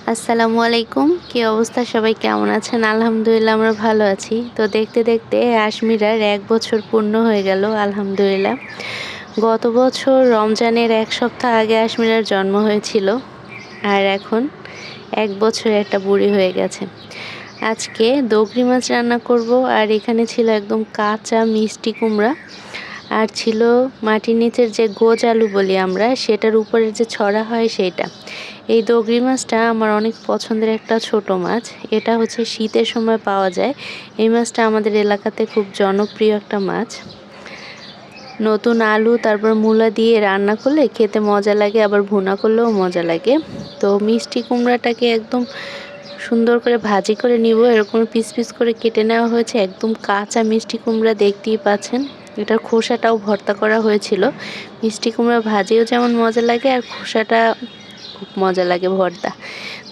আসসালামু আলাইকুম। কি অবস্থা, সবাই কেমন আছেন? আলহামদুলিল্লাহ আমরা ভালো আছি। তো দেখতে দেখতে আশমিরার ১ বছর পূর্ণ হয়ে গেল আলহামদুলিল্লাহ। গত বছর রমজানের ১ সপ্তাহ আগে আশমিরার জন্ম হয়েছিল। আর এখন ১ বছরের একটা বুড়ি হয়ে গেছে। আজকে দগরি মাছ রান্না করব। আর এখানে ছিল একদম কাঁচা মিষ্টি কুমড়া, আর ছিল মাটির নিচের যে গোজ আলু বলি আমরা, সেটার উপরের যে ছড়া হয় সেইটা। এই দগরি মাছটা আমার অনেক পছন্দের একটা ছোট মাছ। এটা হচ্ছে শীতের সময় পাওয়া যায়। এই মাছটা আমাদের এলাকাতে খুব জনপ্রিয় একটা মাছ। নতুন আলু তারপর মূলা দিয়ে রান্না করলে খেতে মজা লাগে, আবার ভুনা করলেও মজা লাগে। তো মিষ্টি কুমড়াটাকে একদম সুন্দর করে ভাজি করে নিব। এরকম পিস পিস করে কেটে নেওয়া হয়েছে, একদম কাঁচা মিষ্টি কুমড়া, দেখতেই পাচ্ছেন। এটার খোসাটাও ভর্তা করা হয়েছিল। মিষ্টি কুমড়া ভাজিও যেমন মজা লাগে, আর খোসাটা খুব মজা লাগে ভর্তা।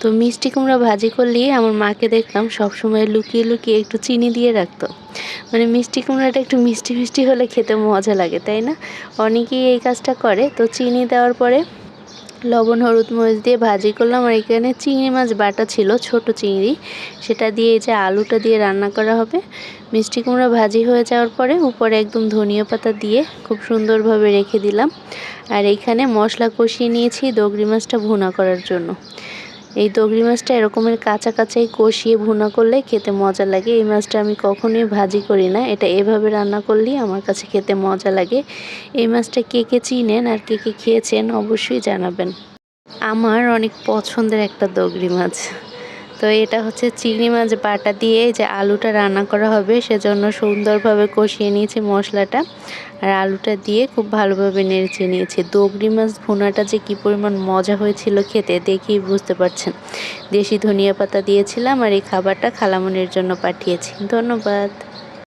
তো মিষ্টি কুমড়া ভাজি করলেই আমার মাকে দেখলাম সবসময় লুকিয়ে লুকিয়ে একটু চিনি দিয়ে রাখতো। মানে মিষ্টি কুমড়াটা একটু মিষ্টি মিষ্টি হলে খেতে মজা লাগে, তাই না? অনেকেই এই কাজটা করে। তো চিনি দেওয়ার পরে লবণ হলুদ মরিচ দিয়ে ভাজি করলাম। আর এখানে চিংড়ি মাছ বাটা ছিল, ছোট চিংড়ি, সেটা দিয়ে এই যে আলুটা দিয়ে রান্না করা হবে। মিষ্টি কুমড়া ভাজি হয়ে যাওয়ার পরে উপরে একদম ধনিয়া পাতা দিয়ে খুব সুন্দরভাবে রেখে দিলাম। আর এইখানে মশলা কষিয়ে নিয়েছি দগরি মাছটা ভুনা করার জন্য। এই দগরি মাছটা এরকমের কাঁচা কাঁচাই কষিয়ে ভুনা করলে খেতে মজা লাগে। এই মাছটা আমি কখনোই ভাজি করি না, এটা এভাবে রান্না করলেই আমার কাছে খেতে মজা লাগে। এই মাছটা কে কে চিনেন আর কে কে খেয়েছেন অবশ্যই জানাবেন। আমার অনেক পছন্দের একটা দগরি মাছ। তো এটা হচ্ছে চিংড়ি মাছ বাটা দিয়ে যে আলুটা রান্না করা হবে, সেজন্য সুন্দরভাবে কষিয়ে নিয়েছি মশলাটা। আর আলুটা দিয়ে খুব ভালোভাবে নেড়ে নিয়েছি। দগরি মাছ ভুনাটা যে কী পরিমাণ মজা হয়েছিল খেতে, দেখেই বুঝতে পারছেন। দেশি ধনিয়া পাতা দিয়েছিলাম। আর এই খাবারটা খালামনির জন্য পাঠিয়েছি। ধন্যবাদ।